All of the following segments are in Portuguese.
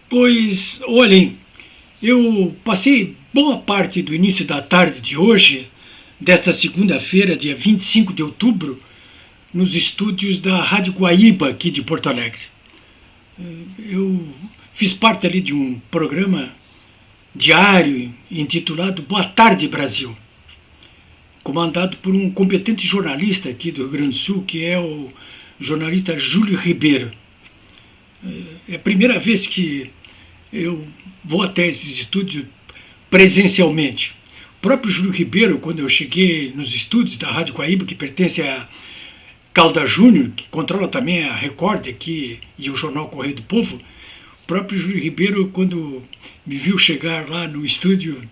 Pois, olhem, eu passei boa parte do início da tarde de hoje, desta segunda-feira, dia 25 de outubro, nos estúdios da Rádio Guaíba, aqui de Porto Alegre. Eu fiz parte ali de um programa diário intitulado Boa Tarde Brasil, comandado por um competente jornalista aqui do Rio Grande do Sul, que é o jornalista Júlio Ribeiro. É a primeira vez que eu vou até esses estúdios presencialmente. O próprio Júlio Ribeiro, quando eu cheguei nos estúdios da Rádio Guaíba, que pertence a Calda Júnior, que controla também a Record aqui e o jornal Correio do Povo, o próprio Júlio Ribeiro, quando me viu chegar lá no estúdio,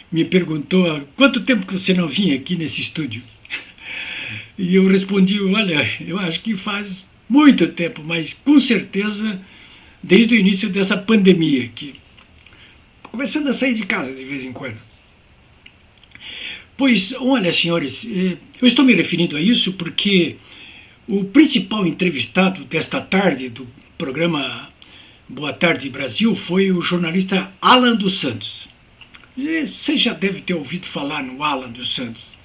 me perguntou há quanto tempo que você não vinha aqui nesse estúdio. E eu respondi, olha, eu acho que faz muito tempo, mas com certeza desde o início dessa pandemia aqui. Começando a sair de casa de vez em quando. Pois, olha, senhores, eu estou me referindo a isso porque o principal entrevistado desta tarde do programa Boa Tarde Brasil foi o jornalista Alan dos Santos. Você já deve ter ouvido falar no Alan dos Santos.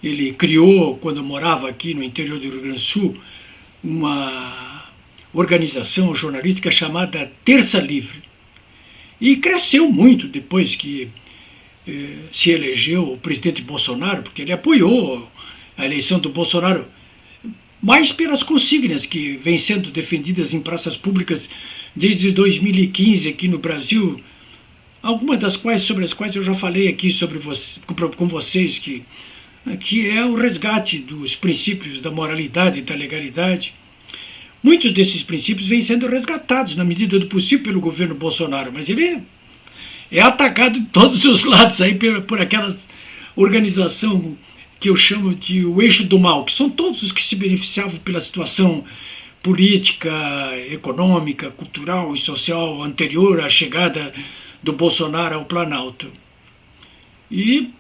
Ele criou, quando morava aqui no interior do Rio Grande do Sul, uma organização jornalística chamada Terça Livre. E cresceu muito depois que se elegeu o presidente Bolsonaro, porque ele apoiou a eleição do Bolsonaro, mais pelas consignas que vêm sendo defendidas em praças públicas desde 2015 aqui no Brasil, algumas das quais, sobre as quais eu já falei aqui com vocês, que é o resgate dos princípios da moralidade e da legalidade. Muitos desses princípios vêm sendo resgatados, na medida do possível, pelo governo Bolsonaro, mas ele é atacado de todos os lados aí por aquela organização que eu chamo de o eixo do mal, que são todos os que se beneficiavam pela situação política, econômica, cultural e social anterior à chegada do Bolsonaro ao Planalto. E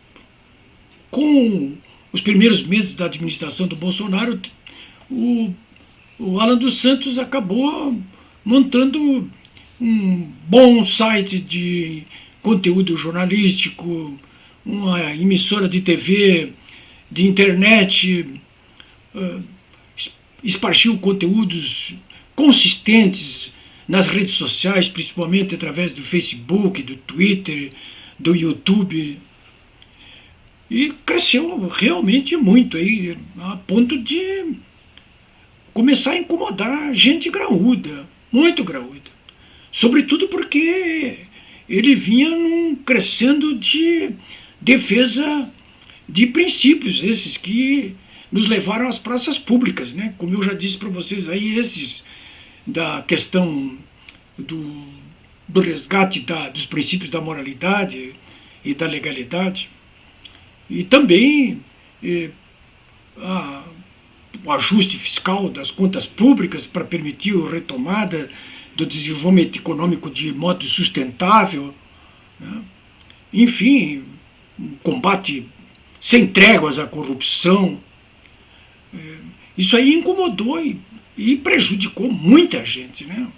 com os primeiros meses da administração do Bolsonaro, o Alan dos Santos acabou montando um bom site de conteúdo jornalístico, uma emissora de TV, de internet, espargiu conteúdos consistentes nas redes sociais, principalmente através do Facebook, do Twitter, do YouTube. E cresceu realmente muito, aí, a ponto de começar a incomodar gente graúda, muito graúda. Sobretudo porque ele vinha crescendo de defesa de princípios, esses que nos levaram às praças públicas, né? Como eu já disse para vocês aí, esses da questão do resgate dos princípios da moralidade e da legalidade. E também o ajuste fiscal das contas públicas para permitir a retomada do desenvolvimento econômico de modo sustentável, né? Enfim, um combate sem tréguas à corrupção. Isso aí incomodou e prejudicou muita gente, né?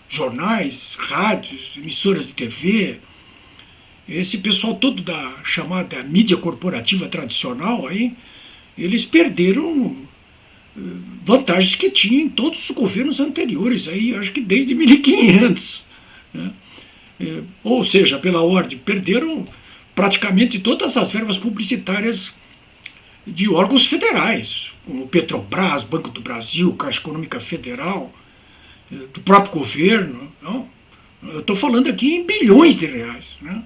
Jornais, rádios, emissoras de TV, esse pessoal todo da chamada mídia corporativa tradicional aí, eles perderam vantagens que tinham em todos os governos anteriores, aí, acho que desde 1500. Né? Ou seja, pela ordem, perderam praticamente todas as verbas publicitárias de órgãos federais, como Petrobras, Banco do Brasil, Caixa Econômica Federal, do próprio governo. Não? Eu estou falando aqui em bilhões de reais. Né?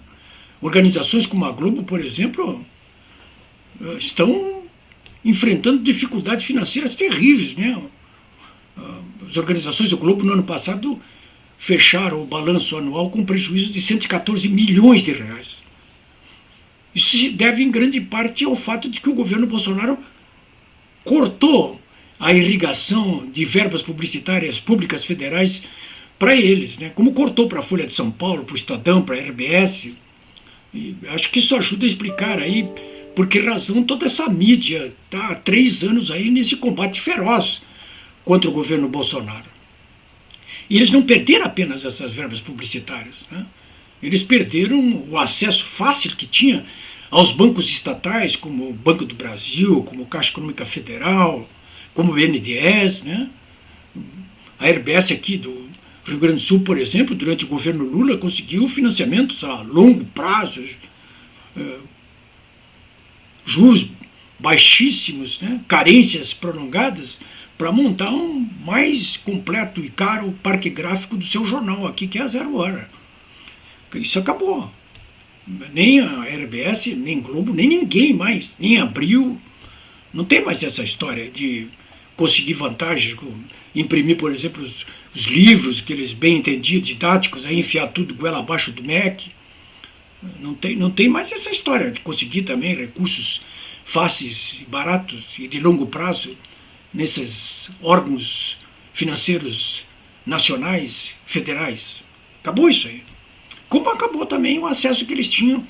Organizações como a Globo, por exemplo, estão enfrentando dificuldades financeiras terríveis. Né? As organizações do Globo, no ano passado, fecharam o balanço anual com prejuízo de 114 milhões de reais. Isso se deve, em grande parte, ao fato de que o governo Bolsonaro cortou a irrigação de verbas publicitárias públicas federais para eles, né? Como cortou para a Folha de São Paulo, para o Estadão, para a RBS. E acho que isso ajuda a explicar aí por que razão toda essa mídia está há 3 anos aí nesse combate feroz contra o governo Bolsonaro. E eles não perderam apenas essas verbas publicitárias, né? Eles perderam o acesso fácil que tinha aos bancos estatais, como o Banco do Brasil, como a Caixa Econômica Federal, como o BNDES, né? A RBS aqui do Rio Grande do Sul, por exemplo, durante o governo Lula, conseguiu financiamentos a longo prazo, juros baixíssimos, né? Carências prolongadas, para montar um mais completo e caro parque gráfico do seu jornal aqui, que é a Zero Hora. Isso acabou. Nem a RBS, nem Globo, nem ninguém mais, nem Abril. Não tem mais essa história de conseguir vantagens, imprimir, por exemplo, os livros que eles bem entendiam, didáticos, aí enfiar tudo goela abaixo do MEC. Não tem mais essa história de conseguir também recursos fáceis, baratos e de longo prazo nesses órgãos financeiros nacionais, federais. Acabou isso aí. Como acabou também o acesso que eles tinham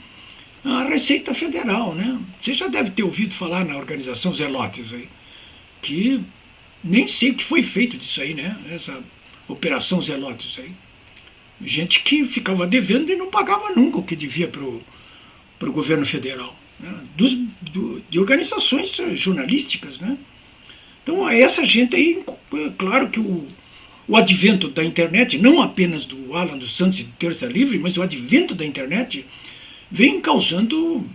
à Receita Federal, né? Você já deve ter ouvido falar na organização Zelotes aí, que nem sei o que foi feito disso aí, né? Essa operação Zelotes aí. Gente que ficava devendo e não pagava nunca o que devia para o governo federal, né? De organizações jornalísticas, né? Então, essa gente aí, é claro que o advento da internet, não apenas do Alan dos Santos e do Terça Livre, mas o advento da internet vem causando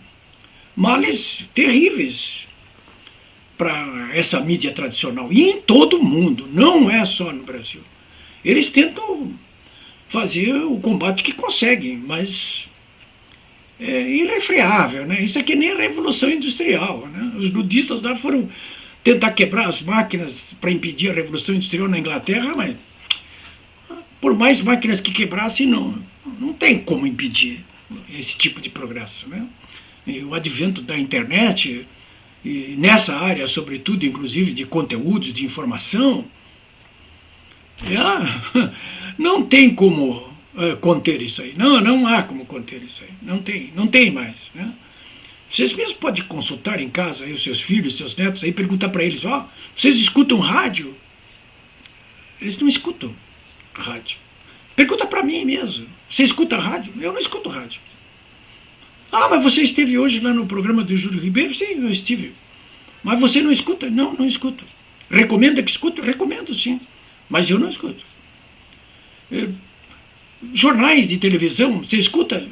males terríveis para essa mídia tradicional. E em todo o mundo, não é só no Brasil. Eles tentam fazer o combate que conseguem, mas é irrefreável, né? Isso aqui nem a Revolução Industrial, né? Os ludistas lá foram tentar quebrar as máquinas para impedir a Revolução Industrial na Inglaterra, mas por mais máquinas que quebrassem, não tem como impedir esse tipo de progresso, né? E o advento da internet, e nessa área, sobretudo, inclusive, de conteúdos, de informação, não tem como conter isso aí. Não há como conter isso aí. Não tem mais, né? Vocês mesmos podem consultar em casa aí, os seus filhos, seus netos, aí perguntar para eles, vocês escutam rádio? Eles não escutam rádio. Pergunta para mim mesmo, você escuta rádio? Eu não escuto rádio. Mas você esteve hoje lá no programa do Júlio Ribeiro? Sim, eu estive. Mas você não escuta? Não escuto. Recomenda que escuto? Recomendo, sim. Mas eu não escuto. Jornais de televisão, você escuta?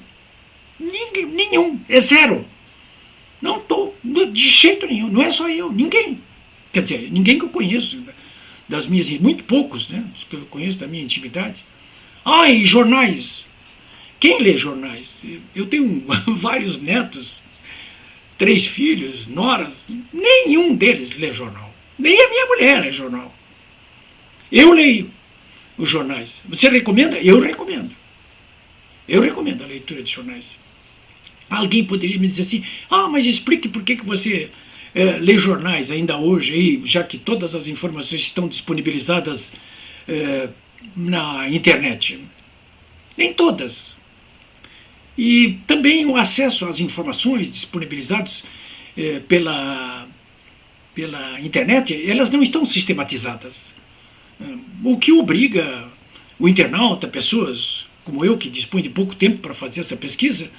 Nenhum, é zero. Não estou, de jeito nenhum, não é só eu, ninguém. Quer dizer, ninguém que eu conheço, das minhas, muito poucos, né, os que eu conheço da minha intimidade. E jornais. Quem lê jornais? Eu tenho vários netos, 3 filhos, noras, nenhum deles lê jornal. Nem a minha mulher lê jornal. Eu leio os jornais. Você recomenda? Eu recomendo. Eu recomendo a leitura de jornais. Alguém poderia me dizer assim, mas explique por que você lê jornais ainda hoje, aí, já que todas as informações estão disponibilizadas na internet. Nem todas. E também o acesso às informações disponibilizadas pela internet, elas não estão sistematizadas. O que obriga o internauta, pessoas como eu, que dispõe de pouco tempo para fazer essa pesquisa,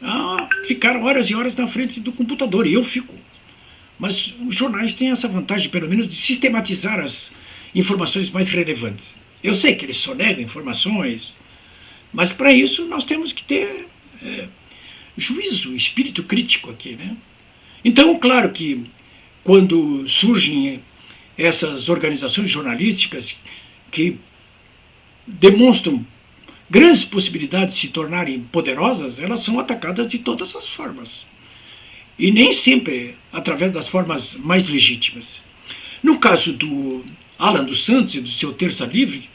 a ficar horas e horas na frente do computador, e eu fico. Mas os jornais têm essa vantagem, pelo menos, de sistematizar as informações mais relevantes. Eu sei que eles sonegam informações, mas para isso nós temos que ter juízo, espírito crítico aqui, né? Então, claro que quando surgem essas organizações jornalísticas que demonstram grandes possibilidades de se tornarem poderosas, elas são atacadas de todas as formas. E nem sempre através das formas mais legítimas. No caso do Alan dos Santos e do seu Terça Livre,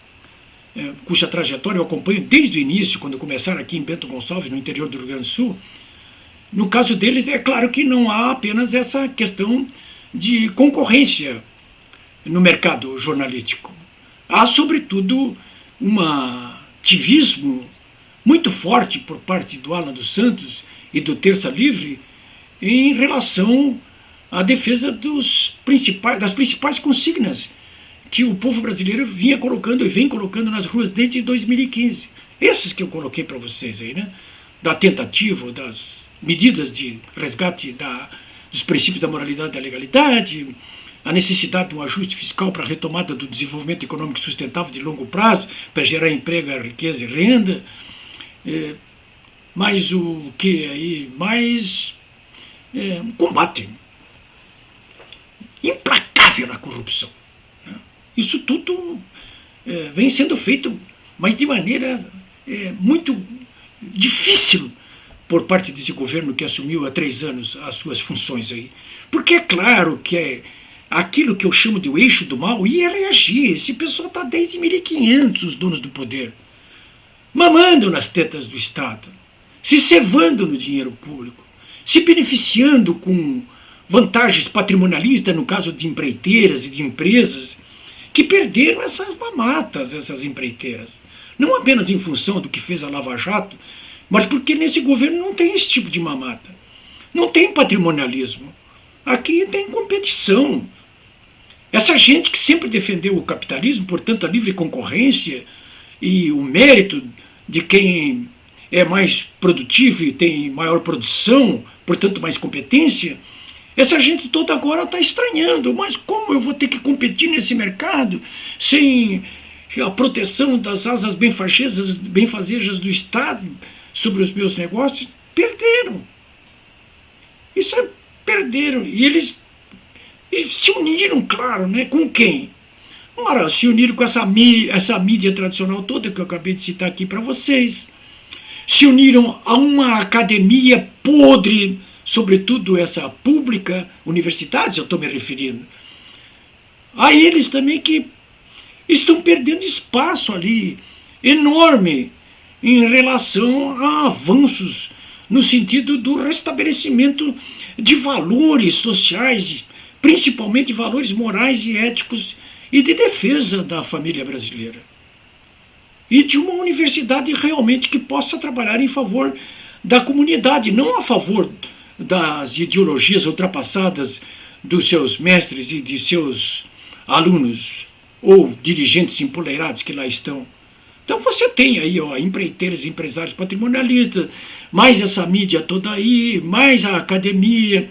cuja trajetória eu acompanho desde o início, quando começaram aqui em Bento Gonçalves, no interior do Rio Grande do Sul, no caso deles, é claro que não há apenas essa questão de concorrência no mercado jornalístico. Há, sobretudo, um ativismo muito forte por parte do Alan dos Santos e do Terça Livre em relação à defesa das principais consignas que o povo brasileiro vinha colocando e vem colocando nas ruas desde 2015. Esses que eu coloquei para vocês aí, né? Da tentativa, das medidas de resgate dos princípios da moralidade e da legalidade, a necessidade de um ajuste fiscal para a retomada do desenvolvimento econômico sustentável de longo prazo, para gerar emprego, riqueza e renda. Mais o que aí? Mais um combate implacável à corrupção. Isso tudo vem sendo feito, mas de maneira muito difícil por parte desse governo que assumiu há 3 anos as suas funções aí. Porque é claro que aquilo que eu chamo de o eixo do mal ia reagir. Esse pessoal está desde 1500, os donos do poder, mamando nas tetas do Estado, se cevando no dinheiro público, se beneficiando com vantagens patrimonialistas, no caso de empreiteiras e de empresas, que perderam essas mamatas, essas empreiteiras. Não apenas em função do que fez a Lava Jato, mas porque nesse governo não tem esse tipo de mamata. Não tem patrimonialismo. Aqui tem competição. Essa gente que sempre defendeu o capitalismo, portanto a livre concorrência e o mérito de quem é mais produtivo e tem maior produção, portanto mais competência, essa gente toda agora está estranhando. Mas como eu vou ter que competir nesse mercado sem a proteção das asas benfazejas do Estado sobre os meus negócios? Perderam. Isso perderam. E eles se uniram, claro, né? Com quem? Ora, se uniram com essa mídia tradicional toda que eu acabei de citar aqui para vocês. Se uniram a uma academia podre, sobretudo essa pública, universidades, eu estou me referindo. A eles também que estão perdendo espaço ali, enorme, em relação a avanços no sentido do restabelecimento de valores sociais, principalmente valores morais e éticos e de defesa da família brasileira. E de uma universidade realmente que possa trabalhar em favor da comunidade, não a favor das ideologias ultrapassadas dos seus mestres e de seus alunos ou dirigentes empoleirados que lá estão. Então você tem aí empreiteiros e empresários patrimonialistas, mais essa mídia toda aí, mais a academia.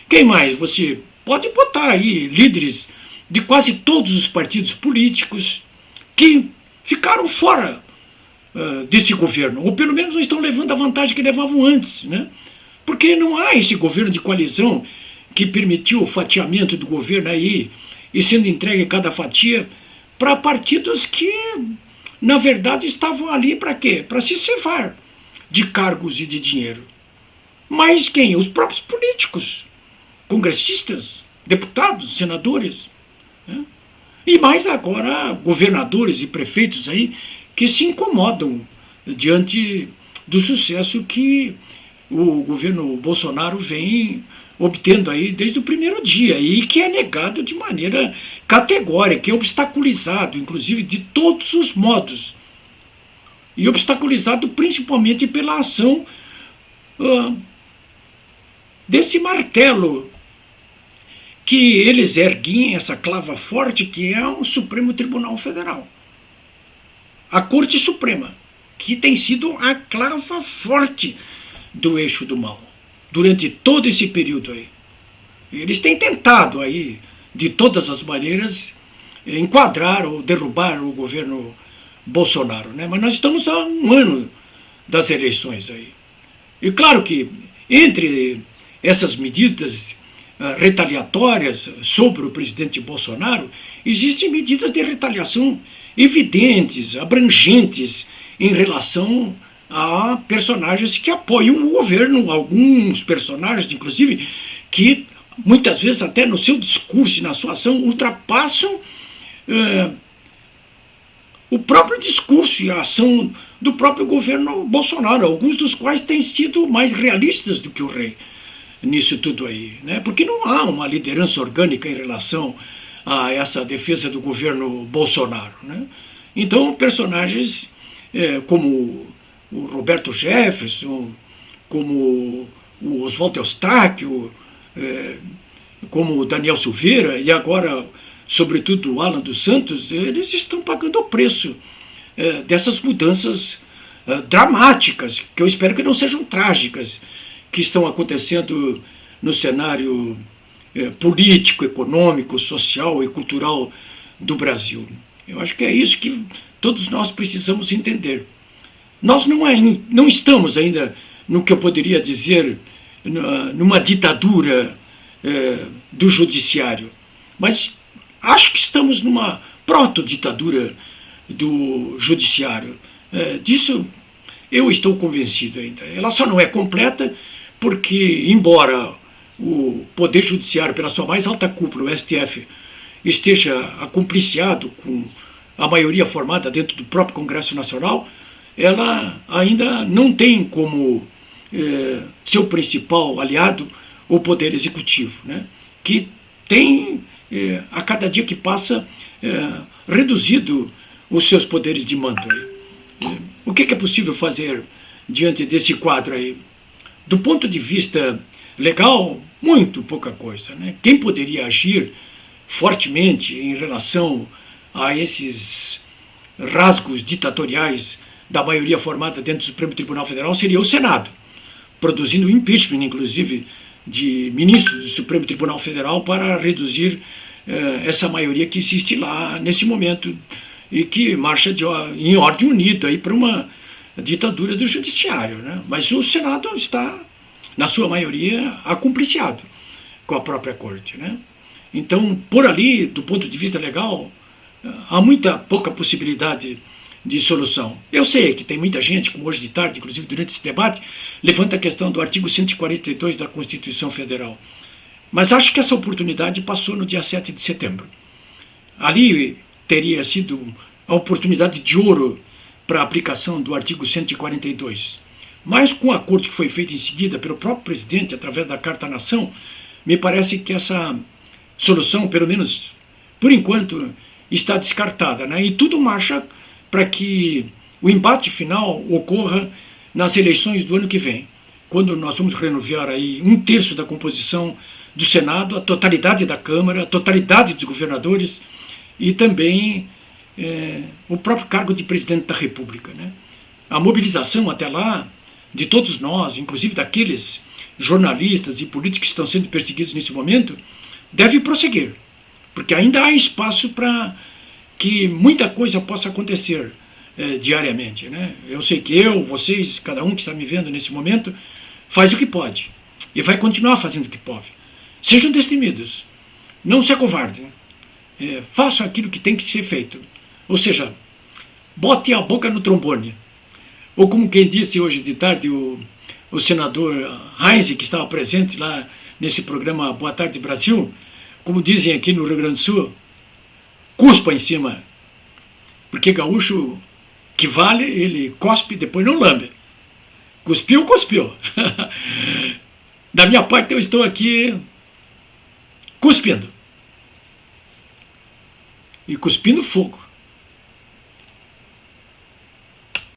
Quem mais? Você pode botar aí líderes de quase todos os partidos políticos que ficaram fora desse governo, ou pelo menos não estão levando a vantagem que levavam antes, né? Porque não há esse governo de coalizão que permitiu o fatiamento do governo aí e sendo entregue cada fatia para partidos que, na verdade, estavam ali para quê? Para se cevar de cargos e de dinheiro. Mas quem? Os próprios políticos, congressistas, deputados, senadores, né? E mais agora governadores e prefeitos aí que se incomodam diante do sucesso que o governo Bolsonaro vem obtendo aí desde o primeiro dia e que é negado de maneira categórica, é obstaculizado, inclusive, de todos os modos. E obstaculizado principalmente pela ação desse martelo que eles erguem, essa clava forte que é o Supremo Tribunal Federal. A Corte Suprema, que tem sido a clava forte do eixo do mal durante todo esse período aí. Eles têm tentado aí, de todas as maneiras, enquadrar ou derrubar o governo Bolsonaro, né? Mas nós estamos há um ano das eleições aí. E claro que entre essas medidas retaliatórias sobre o presidente Bolsonaro, existem medidas de retaliação evidentes, abrangentes, em relação a personagens que apoiam o governo, alguns personagens, inclusive, que muitas vezes até no seu discurso e na sua ação ultrapassam o próprio discurso e a ação do próprio governo Bolsonaro, alguns dos quais têm sido mais realistas do que o rei nisso tudo aí, né? Porque não há uma liderança orgânica em relação a essa defesa do governo Bolsonaro, né? Então, personagens como o Roberto Jefferson, como o Oswaldo Eustáquio, como o Daniel Silveira, e agora sobretudo o Alan dos Santos, eles estão pagando o preço dessas mudanças dramáticas, que eu espero que não sejam trágicas, que estão acontecendo no cenário político, econômico, social e cultural do Brasil. Eu acho que é isso que todos nós precisamos entender. Nós não estamos ainda no que eu poderia dizer numa ditadura do judiciário, mas acho que estamos numa proto-ditadura do judiciário. Disso eu estou convencido ainda. Ela só não é completa porque, embora o Poder Judiciário, pela sua mais alta cúpula, o STF, esteja acompliciado com a maioria formada dentro do próprio Congresso Nacional, ela ainda não tem como seu principal aliado o Poder Executivo, né? Que tem, a cada dia que passa, reduzido os seus poderes de mando. O que é possível fazer diante desse quadro aí? Do ponto de vista legal, muito pouca coisa, né? Quem poderia agir fortemente em relação a esses rasgos ditatoriais da maioria formada dentro do Supremo Tribunal Federal seria o Senado, produzindo impeachment, inclusive, de ministros do Supremo Tribunal Federal para reduzir essa maioria que existe lá nesse momento e que marcha em ordem unida aí para uma ditadura do judiciário, né? Mas o Senado está, na sua maioria, acompliciado com a própria Corte, né? Então, por ali, do ponto de vista legal, há muita pouca possibilidade de solução. Eu sei que tem muita gente, como hoje de tarde, inclusive durante esse debate, levanta a questão do artigo 142 da Constituição Federal. Mas acho que essa oportunidade passou no dia 7 de setembro. Ali teria sido a oportunidade de ouro para a aplicação do artigo 142. Mas com o acordo que foi feito em seguida pelo próprio presidente, através da Carta à Nação, me parece que essa solução, pelo menos por enquanto, está descartada, né? E tudo marcha para que o embate final ocorra nas eleições do ano que vem, quando nós vamos renovar aí 1/3 da composição do Senado, a totalidade da Câmara, a totalidade dos governadores e também o próprio cargo de presidente da República, né? A mobilização até lá de todos nós, inclusive daqueles jornalistas e políticos que estão sendo perseguidos nesse momento, deve prosseguir, porque ainda há espaço para que muita coisa possa acontecer diariamente, né? Eu sei que vocês, cada um que está me vendo nesse momento, faz o que pode e vai continuar fazendo o que pode. Sejam destemidos, não se acovardem, façam aquilo que tem que ser feito, ou seja, botem a boca no trombone, ou como quem disse hoje de tarde o senador Heinz, que estava presente lá nesse programa Boa Tarde Brasil, como dizem aqui no Rio Grande do Sul, cuspa em cima, porque gaúcho que vale, ele cospe e depois não lambe. Cuspiu, cuspiu. Da minha parte eu estou aqui cuspindo. E cuspindo fogo.